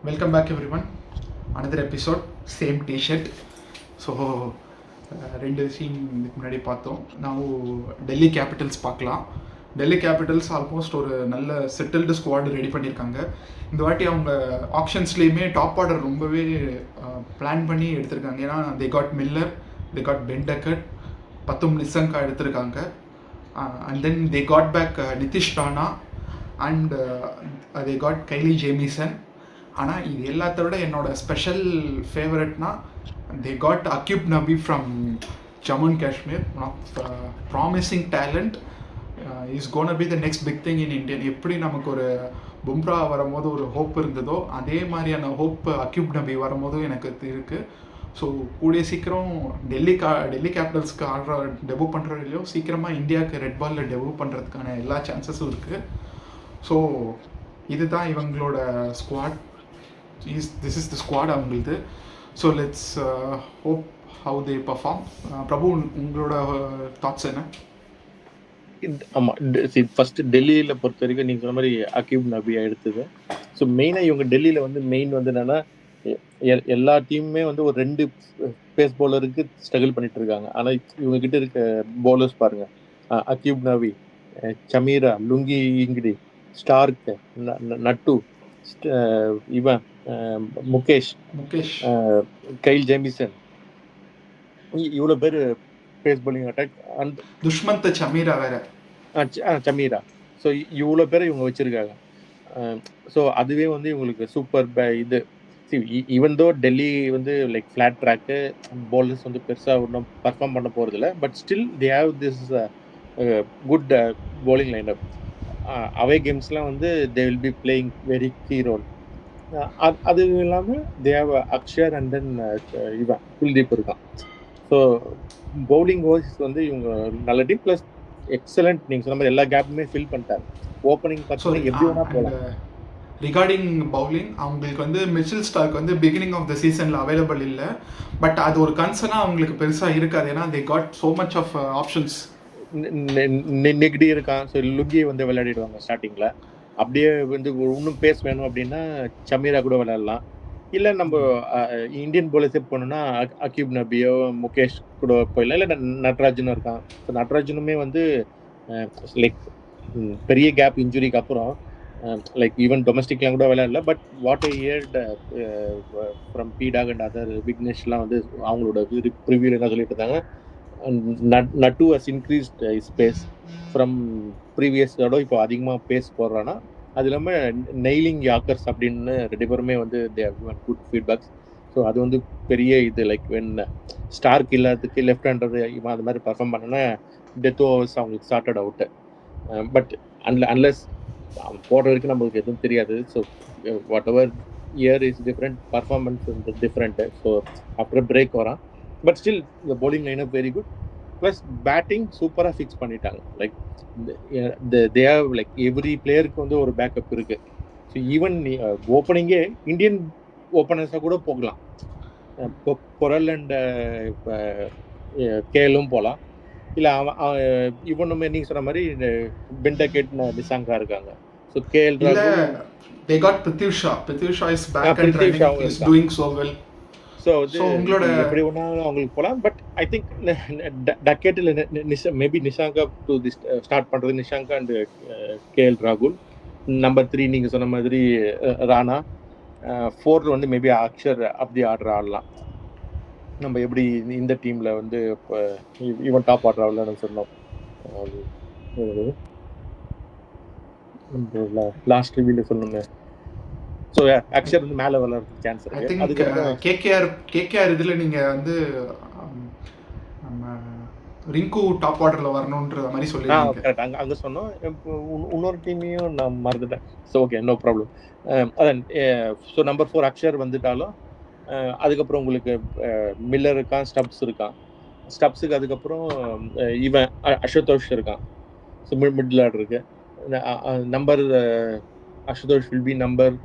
Welcome back everyone. Another episode, same t-shirt. So ரெண்டு scene இதுக்கு முன்னாடி பார்த்தோம். நான் டெல்லி கேபிட்டல்ஸ் பார்க்கலாம். டெல்லி கேபிட்டல்ஸ் ஆல்மோஸ்ட் ஒரு நல்ல செட்டில்டு ஸ்குவாடு ரெடி பண்ணியிருக்காங்க. இந்த வாட்டி அவங்க ஆப்ஷன்ஸ்லேயுமே டாப் ஆர்டர் ரொம்பவே பிளான் பண்ணி எடுத்திருக்காங்க. ஏன்னா they got Miller, they got Ben Duckett, Pathum Nissanka எடுத்திருக்காங்க. And then they got back Nitish Rana and they got Kyle Jamieson. ஆனால் இது எல்லாத்த விட என்னோட special ஃபேவரட்னா they got Auqib Nabi from Jammu and Kashmir. One of promising talent. Is gonna be the next big thing in Indian. எப்படி நமக்கு ஒரு பும்ரா வரும்போது ஒரு ஹோப் இருந்ததோ அதே மாதிரியான ஹோப் அக்யூப் நபி வரும்போதும் எனக்கு இருக்குது. ஸோ கூடிய சீக்கிரம் டெல்லி கேபிட்டல்ஸ்க்கு ஆடுற டெபு பண்ணுற இல்லையோ சீக்கிரமாக இந்தியாவுக்கு ரெட் பாலில் டெபு பண்ணுறதுக்கான எல்லா சான்சஸும் இருக்குது. ஸோ இதுதான் இவங்களோட squad. This is the squad அவங்களுக்கு. So let's hope how they perform. Prabhu, உங்களோட தாட்ஸ் என்ன? ஆமாம், ஃபர்ஸ்ட் டெல்லியில் பொறுத்த வரைக்கும் நீங்கள் சொன்ன மாதிரி அக்யூப் நபியா எடுத்தது. ஸோ மெயினாக இவங்க டெல்லியில் வந்து மெயின் வந்து என்னென்னா எல்லா டீமுமே வந்து ஒரு 2 பேஸ் பவுலருக்கு ஸ்ட்ரகிள் பண்ணிட்டு இருக்காங்க. ஆனால் இவங்க கிட்ட இருக்க பவுலர்ஸ் பாருங்க, அக்யூப் நபி, சமீரா, லுங்கி இங்கிடி, ஸ்டார்க், நட்டு, இவன் முகேஷ், கைல் ஜேமிசன், இவ்வளோ பேர் pace bowling attack. And Dushmantha Chameera வேற. சமீரா. ஸோ இவ்வளோ பேரை இவங்க வச்சிருக்காங்க. ஸோ அதுவே வந்து இவங்களுக்கு சூப்பர் இது. ஈவன் தோ டெல்லி வந்து லைக் ஃப்ளாட் ட்ராக்கு, பவுலர்ஸ் வந்து பெருசாக ஒன்றும் பர்ஃபார்ம் பண்ண போகிறதில்ல. But still they have this good bowling line up. Away கேம்ஸ்லாம் வந்து they will be playing very key role. அது இல்லாமல் தேவ அக்ஷர் அண்ட் தென் இவன் குல்தீப் இருக்கான். ஸோ பவுலிங் வைஸ் வந்து இவங்க நல்ல டீம். Plus excellent. நீங்கள் சொன்ன மாதிரி எல்லா கேப்புமே ஃபில் பண்ணிட்டாங்க. ஓப்பனிங் பார்த்தீங்கன்னா எப்படி வேணா போகலாம். ரிகார்டிங் பவுலிங், அவங்களுக்கு வந்து மிச்சல் ஸ்டார்க் வந்து பிகினிங் ஆஃப் த சீசனில் அவைலபிள் இல்லை. பட் அது ஒரு கன்சர்னாக அவங்களுக்கு பெருசாக இருக்காது. ஏன்னா they got so much of options. Ngidi இருக்கான். ஸோ லுங்கி வந்து விளையாடிடுவாங்க ஸ்டார்டிங்கில். அப்படியே வந்து இன்னும் பேஸ் வேணும் அப்படின்னா சமீரா கூட விளையாடலாம். இல்லை நம்ம இந்தியன் பவுலர்ஸே போனோம்னா அக்யூப் நபியோ முகேஷ் கூட போயிடலாம். இல்லை நட்ராஜனும் இருக்கான். ஸோ நட்ராஜனுமே வந்து லைக் பெரிய கேப் இன்ஜுரிக்கு அப்புறம் லைக் ஈவன் டொமஸ்டிக்லாம் கூட விளையாடல. But what I heard from பீடாக் அண்ட் அதர் விக்னேஷ்லாம் வந்து அவங்களோட ரிவ்யூவில் என்ன சொல்லிட்டு இருந்தாங்க, Nattu has increased his pace from ப்ரீவியஸோட இப்போ அதிகமாக பேஸ் போடுறான்னா. அது இல்லாமல் நெய்லிங் யாக்கர்ஸ் அப்படின்னு 2 பேருமே வந்து they have given good feedbacks. So அது வந்து பெரிய இது. லைக் வென் ஸ்டார்க் இல்லாததுக்கு லெஃப்ட் ஹேண்டர் இவன் அது மாதிரி பர்ஃபார்ம் பண்ணோன்னா டெத் ஓவர்ஸ் அவங்களுக்கு ஸ்டார்டட் அவுட்டு. பட் அன்லெஸ் போடுற வரைக்கும் நம்மளுக்கு எதுவும் தெரியாது. So whatever year is different, performance வந்து டிஃப்ரெண்ட்டு. ஸோ ஆஃப்டர் பிரேக் வரான். பட் ஸ்டில் இந்த bowling lineup very good. Plus batting சூப்பராக ஃபிக்ஸ் பண்ணிட்டாங்க. Like they have like every பிளேயருக்கு வந்து ஒரு பேக்கப் இருக்கு. ஸோ ஈவன் ஓப்பனிங்கே இந்தியன் ஓப்பனர்ஸாக கூட போகலாம். பொரல் அண்ட் இப்போ கேலும் போகலாம். இல்லை இவனுமே நீங்கள் சொன்ன மாதிரி பென்டக்கெட், நிசாங்கா இருக்காங்க. ஸோ கேஎல் ராகுல், they got Prithvi Shaw is back and running, is doing so well. So உங்களோட எப்படி ஒன்றாலும் அவங்களுக்கு போகலாம். பட் ஐ திங்க் டக்கெட்டில் maybe Nissanka to the start பண்ணுறது, நிஷாங்கா அண்ட் கேஎல் ராகுல். நம்பர் 3 நீங்கள் சொன்ன மாதிரி ராணா. 4 வந்து மேபி அக்ஷர் அப்படி ஆடலாம். நம்ம எப்படி இந்த டீமில் வந்து இப்போ ஈவன் டாப் ஆடுறாங்கன்னு சொன்னோம். லாஸ்ட் ரிவ்யூவில் சொல்லணுங்க. ஸோ அக்ஷர் வந்து மேலே வளர்றதுக்கு சான்ஸ் இருக்கு. அதுக்கப்புறம் கேகேஆர் இதில் நீங்கள் வந்து நம்ம ரிங்கு டாப் ஆர்டரில் வரணுன்ற மாதிரி சொல்லி கரெக்ட் அங்கே சொன்னோம். இன்னொரு டீமையும் நான் மறந்துட்டேன். So okay, no problem. அதான். ஸோ நம்பர் 4 அக்ஷர் வந்துட்டாலும் அதுக்கப்புறம் உங்களுக்கு மில்லர் இருக்கான், ஸ்டப்ஸ் இருக்கான். ஸ்டப்ஸுக்கு அதுக்கப்புறம் இவன் அஷுதோஷ் இருக்கான். ஸோ மிடில் ஆர்டர் இருக்கு. Number Ashutosh will be number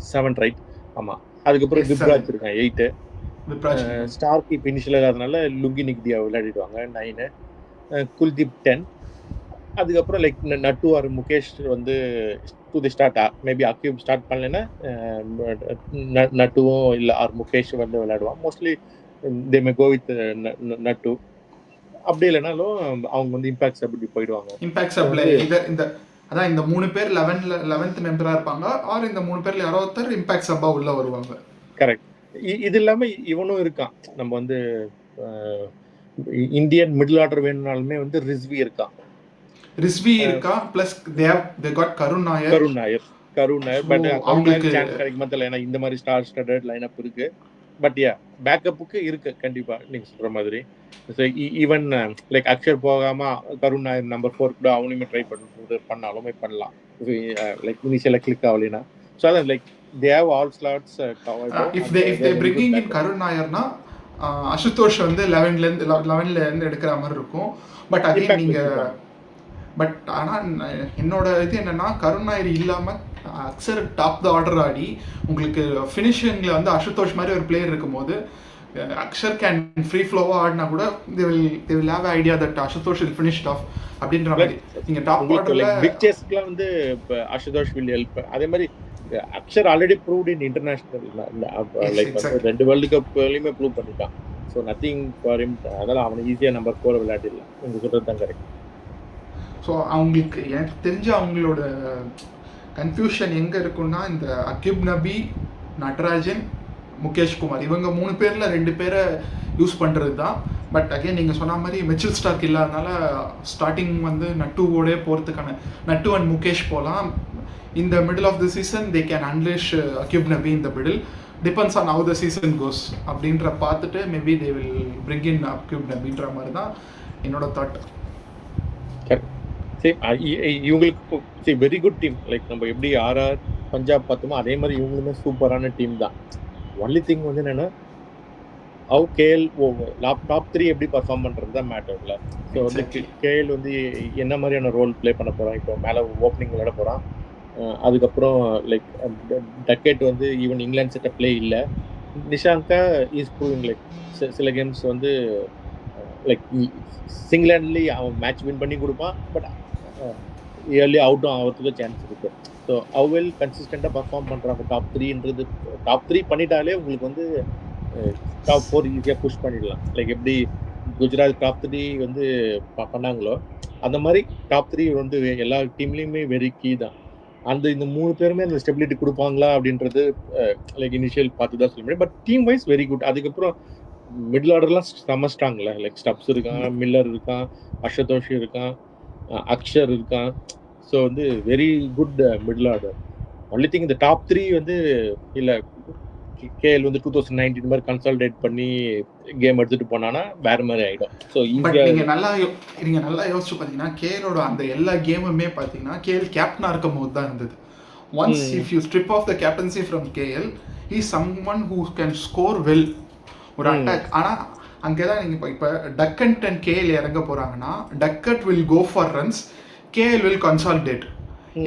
7, right? ஆமாம். அதுக்கப்புறம் திப்ராஜ் இருக்கான் 8. ஸ்டார்க் இப்போ இனிஷியல் இல்லாதனால லுங்கி நிக்தியா விளையாடிடுவாங்க 9. குல்தீப் 10. அதுக்கப்புறம் லைக் நட்டு ஆர் முகேஷ் வந்து to the start maybe Aqib start பண்ணலைன்னா நட்டுவும் இல்லை ஆர் முகேஷ் வந்து விளையாடுவான். Mostly they May go with நட்டு. அப்படி இல்லைனாலும் அவங்க வந்து இம்பாக்ட் அப்படி போயிடுவாங்க. இம்பாக்ட் சப்ல இந்த அதான் இந்த 3 பேர் 11th மெம்பரா இருப்பாங்க, ஆர் இந்த 3 பேர்ல யாரோ ஒருத்தர் இம்பாக்ட் சப்பா உள்ள வருவாங்க. கரெக்ட். இது இல்லாம இவனும் இருக்கான். நம்ம வந்து இந்தியன் மிடில் ஆர்டர் வேணும்னாலுமே வந்து ரிஸ்வி இருக்கான். ரிஸ்வி இருக்கா, plus they got Karun Nair. But அவங்களுக்கு சான்ஸ் கிடைக்குமா தெரியல, ஏன்னா இந்த மாதிரி ஸ்டார் ஸ்டடட் லைனப் இருக்கு. பட் யா பேக்கப்புக்கு இருக்கு கண்டிப்பா நீங்க சொல்ற மாதிரி. ஈவன் லைக் அக்ஷர் போகாம கருண் நாயர் நம்பர் 4 கூட அவனுமே ட்ரை பண்ணாலுமே பண்ணலாம். லைக் இனிஷியலா கிளிக் ஆகலைன்னா. ஸோ அதான் like they have all slots covered. if they bringing in கருண் நாயர்னா அசுதோஷ் வந்து 11ல இருந்து எடுக்கிற மாதிரி இருக்கும். பட் அகைன் நீங்க பட் ஆனால் என்னோட இது என்னன்னா, கருண் நாயர் இல்லாமல் அக்சர் டாப் த ஆர்டர் ஆடி உங்களுக்கு ஃபினிஷிங்கில் வந்து அசுதோஷ் மாதிரி ஒரு பிளேயர் இருக்கும்போது அக்ஷர் கேன் ஃப்ரீ ஃப்ளோவாக ஆடினா கூட they will have idea that Ashutosh will finish off அப்படின்ற மாதிரி. நீங்கள் டாப் ஆர்டரில் பிக் சேஸ்க்குலாம் வந்து அசுதோஷ் will help. அதே மாதிரி Axar already proved in international, like 2 world கப்லையுமே ப்ரூவ் பண்ணிட்டான். So nothing for him. அதனால் அவனை ஈஸியாக நம்பர் 4 விளையாடிடலாம். நீங்கள் சொல்கிறது தான் கரெக்ட். ஸோ அவங்களுக்கு எனக்கு தெரிஞ்ச அவங்களோட கன்ஃபியூஷன் எங்கே இருக்குன்னா, இந்த அக்யூப் நபி, நட்ராஜன், முகேஷ் குமார் இவங்க 3 பேரில் 2 பேரை யூஸ் பண்ணுறது தான். பட் அகைன் நீங்கள் சொன்ன மாதிரி மிச்சல் ஸ்டார்க் இல்லாதனால ஸ்டார்டிங் வந்து நட்டுவோடே போகிறதுக்கான நட்டு அண்ட் முகேஷ் போகலாம். இந்த middle of the season they can unleash Aqib Nabi இந்த middle. Depends on how the season goes அப்படின்ற பார்த்துட்டு maybe they will bring in Aqib நபின்ற மாதிரி தான் என்னோட தாட். இவங்களுக்கு வெரி குட் டீம். லைக் நம்ம எப்படி ஆர்ஆர் பஞ்சாப் பார்த்தோமோ அதே மாதிரி இவங்களுமே சூப்பரான டீம் தான். ஒன்லி திங் வந்து என்னன்னா ஹவு கேஎல் டாப் 3 எப்படி பர்ஃபார்ம் பண்ணுறது தான் மேட்டர்ல. ஸோ வந்து கேஎல் வந்து என்ன மாதிரியான ரோல் ப்ளே பண்ண போகிறான். இப்போ மேலே ஓப்பனிங் விளையாட போகிறான். அதுக்கப்புறம் லைக் டக்கெட் வந்து ஈவன் இங்கிலாந்து செட்ட பிளே இல்லை. நிஷாங்கா இஸ் ப்ரூவிங் லைக் சில கேம்ஸ் வந்து லைக் சிங்கிளாண்ட்லி அவன் மேட்ச் வின் பண்ணி கொடுப்பான். பட் இயர்லி அவுட்டும் ஆகிறதுக்கு சான்ஸ் இருக்குது. ஸோ அவ்வளோ கன்சிஸ்டண்ட்டாக பர்ஃபார்ம் பண்ணுறாங்க. டாப் 3 பண்ணிட்டாலே உங்களுக்கு வந்து டாப் 4 ஈஸியாக புஷ் பண்ணிடலாம். லைக் எப்படி குஜராத் டாப் 3 வந்து பண்ணாங்களோ அந்த மாதிரி டாப் 3 வந்து எல்லா டீம்லேயுமே வெரி கீ தான். இந்த 3 பேருமே அந்த ஸ்டெபிலிட்டி கொடுப்பாங்களா அப்படின்றது லைக் இனிஷியல் பார்த்து தான் சொல்ல முடியும். But team wise very good. அதுக்கப்புறம் மிடில் ஆர்டர்லாம் செம்ம ஸ்ட்ராங்ல. லைக் ஸ்டப்ஸ் இருக்கான், மில்லர் இருக்கான், அஷதோஷ் இருக்கான், அக்ஷர் இருக்கான். ஸோ வந்து very good middle order. Only thing இந்த டாப் 3 வந்து இல்லை கேஎல் வந்து 2019 மாதிரி கன்சால்டேட் பண்ணி கேம் எடுத்துட்டு போனானா வேற மாதிரி ஆயிடும். ஸோ நீங்க நல்லா யோசிச்சு பார்த்தீங்கன்னா கேஎலோட அந்த எல்லா கேமுமே பார்த்தீங்கன்னா கேஎல் கேப்டனா இருக்கும் போது தான் இருந்தது. Once if you strip off the captaincy from KL he someone who can score well ஒரு அட்டாக். ஆனால் அங்கே தான் நீங்கள் இப்போ டக்கட் அண்ட் கேஎல் இறங்க போகிறாங்கன்னா Duckett will go for runs, KL will consolidate.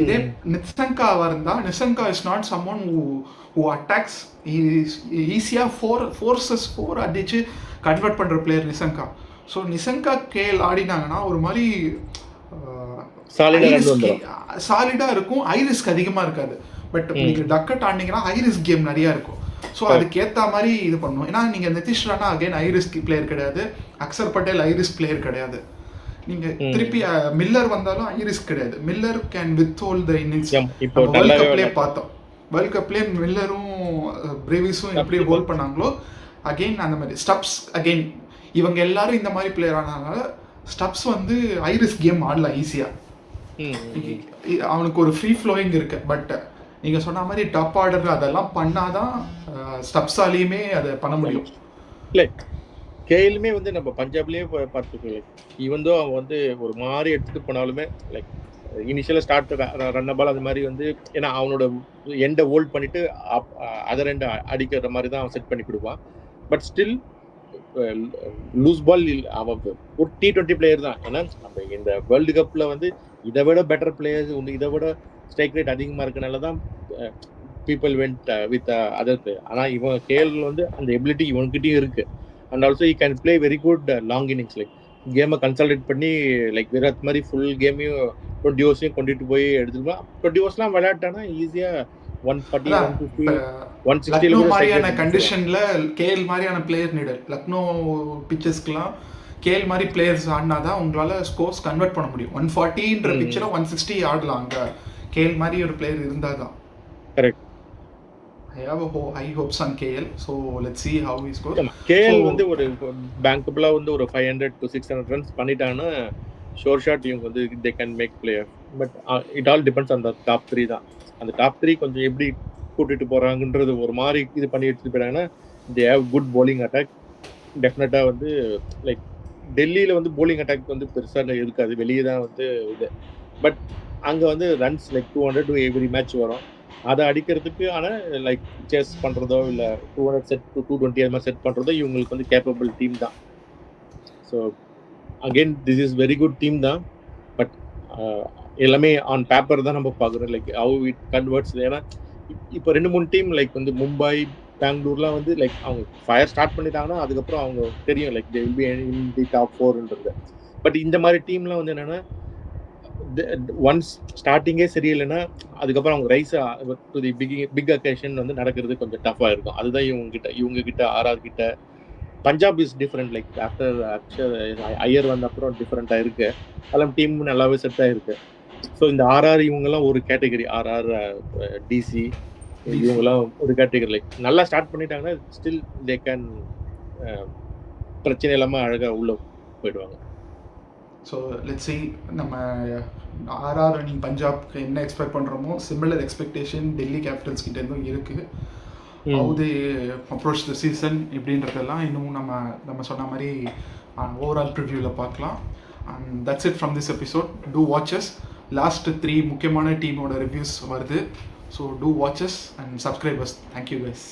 இதே நிசங்காவாக இருந்தால் Nissanka is not someone who attacks. ஈஸியாக 4 அடிச்சு கன்வெர்ட் பண்ணுற player Nissanka. So Nissanka KL ஆடினாங்கன்னா ஒரு மாதிரி சாலிடாக இருக்கும், ஹை ரிஸ்க் அதிகமாக இருக்காது. பட் நீங்கள் டக்கட் ஆடினீங்கன்னா ஹை ரிஸ்க் கேம் நிறையா இருக்கும். ஸோ அதுக்கேற்ற மாதிரி இது பண்ணணும். ஏன்னா நீங்கள் Nitish Rana again high risk player கிடையாது, Axar Patel high risk player கிடையாது. நீங்கள் திருப்பி மில்லர் வந்தாலும் ஹை ரிஸ்க் கிடையாது. Miller can with hold the innings. World கப்லேயே பார்த்தோம், வேர்ல்ட் கப்லேயே மில்லரும் பிரேவிஸும் எப்படி ஹோல்ட் பண்ணாங்களோ அகெயின் அந்த மாதிரி. ஸ்டப்ஸ் அகெயின் இவங்க எல்லாரும் இந்த மாதிரி பிளேயர் ஆனதுனால ஸ்டப்ஸ் வந்து ஹை ரிஸ்க் கேம் ஆடலாம் ஈஸியாக. அவனுக்கு ஒரு ஃப்ரீ ஃப்ளோயிங் இருக்கு. பட் நீங்கள் சொன்ன மாதிரி டாப் ஆர்டர் அதெல்லாம் பண்ணாதான் ஸ்டப்ஸாலையுமே அதை பண்ண முடியும். இல்லை கேஎலுமே வந்து நம்ம பஞ்சாப்லேயே பார்த்துக்கலாம். ஈவன் தோ அவன் வந்து ஒரு மாதிரி எடுத்துகிட்டு போனாலுமே லைக் இனிஷியலாக ஸ்டார்ட் ரன் பால் அது மாதிரி வந்து ஏன்னா அவனோட எண்டை ஹோல்ட் பண்ணிவிட்டு அதர் எண்டை அடிக்கிற மாதிரி தான் அவன் செட் பண்ணி கொடுப்பான். பட் ஸ்டில் லூஸ் பால் அவன் ஒரு T20 பிளேயர் தான். ஏன்னா நம்ம இந்த வேர்ல்டு கப்பில் வந்து இதை விட பெட்டர் பிளேயர்ஸ் உண்டு, இதை விட ஸ்ட்ரைக் ரேட் அதிகமாக இருக்கனால தான் people went with other player. ஆனால் இவன் கேஎல் வந்து அந்த எபிலிட்டி இவன்கிட்டையும் இருக்குது. And also E can play very good long innings. Like கேமை கன்சாலிடேட் பண்ணி லைக் விராட் மாதிரி ஃபுல் கேமையும் 20 ஓவர்ஸையும் கொண்டுட்டு போய் எடுத்துக்கலாம். 20 ஓவர்ஸ்லாம் விளையாட்டானா ஈஸியாக 140 அதான் 150 இப்போ 160 லக்னோ கூட மாதிரியான ஸ்ட்ரைக் கண்டிஷனில் கேஎல் மாதிரியான பிளேயர் நீடட். லக்னோ பிச்சஸ்க்குலாம் கேஎல் மாதிரி பிளேயர்ஸ் ஆடினா தான் உங்களால் ஸ்கோர்ஸ் கன்வெர்ட் பண்ண முடியும். 140ன்ற பிச்சில் 160 ஆடலாம். அங்கே கேஎல் மாதிரி ஒரு பிளேயர் இருந்தால் தான். Correct. I have high hopes on KL, so let's see how he scores. KL வந்து ஒரு பேங்கபிளா வந்து ஒரு 500 to 600 ரன்ஸ் பண்ணிட்டாங்கன்னா ஷோர் ஷாட் இவங்க வந்து they can make player. But it all depends அந்த டாப் 3 தான். அந்த டாப் 3 கொஞ்சம் எப்படி கூட்டிட்டு போறாங்கன்றது ஒரு மாதிரி இது பண்ணி எடுத்துட்டு போயிட்டாங்கன்னா they have good bowling attack. டெஃபினட்டா வந்து லைக் டெல்லியில வந்து bowling அட்டாக் வந்து பெருசா இருக்காது, வெளியே தான் வந்து இது. பட் அங்க வந்து runs like 200 to every match வரும். அதை அடிக்கிறதுக்கு ஆனால் லைக் சேஸ் பண்ணுறதோ இல்லை 200 செட் டு 220 அது மாதிரி செட் பண்ணுறதோ இவங்களுக்கு வந்து கேப்பபிள் டீம் தான். So again this is very good team தான். பட் எல்லாமே ஆன் பேப்பர் தான் நம்ம பார்க்குறோம், லைக் ஹவு இட் கன்வெர்ட்ஸ். ஏன்னா இப்போ 2-3 டீம் லைக் வந்து மும்பை பெங்களூர்லாம் வந்து லைக் அவங்க ஃபயர் ஸ்டார்ட் பண்ணிட்டாங்கன்னா அதுக்கப்புறம் அவங்க தெரியும் like they will be in the top 4ன்றது. பட் இந்த மாதிரி டீம்லாம் வந்து என்னென்னா ஒன்ஸ் ஸ்டார்டிங்கே சரியில்லைன்னா அதுக்கப்புறம் அவங்க rise to the big occasion வந்து நடக்கிறது கொஞ்சம் டஃபாக இருக்கும். அதுதான் இவங்க கிட்ட ஆர்ஆர் கிட்ட. Punjab is different, like after Iyer வந்த அப்புறம் டிஃப்ரெண்ட்டாக இருக்கு. அதெல்லாம் டீம் நல்லாவே செட் ஆயிருக்கு. ஸோ இந்த ஆர்ஆர் இவங்கெல்லாம் ஒரு கேட்டகரி, ஆர்ஆர் டிசி இவங்கெல்லாம் ஒரு கேட்டகரி. லைக் நல்லா ஸ்டார்ட் பண்ணிட்டாங்கன்னா ஸ்டில் தே கேன் பிரச்சனை இல்லாமல் அழகாக உள்ள போயிடுவாங்க. ஸோ லெட்ஸ் see நம்ம ஆர்ஆர் ரன்னிங் பஞ்சாப்க்கு என்ன எக்ஸ்பெக்ட் பண்ணுறோமோ சிமிலர் எக்ஸ்பெக்டேஷன் டெல்லி கேபிட்டல்ஸ் கிட்டேருந்தும் இருக்குது. How they approach the season இப்படின்றதெல்லாம் இன்னும் நம்ம சொன்ன மாதிரி ஓவரால் ப்ரிவ்யூவில் பார்க்கலாம். And that's it from this episode. Do watch us. Last 3 முக்கியமான டீமோட ரிவ்யூஸ் வருது. So do watch us and subscribers. Thank you guys.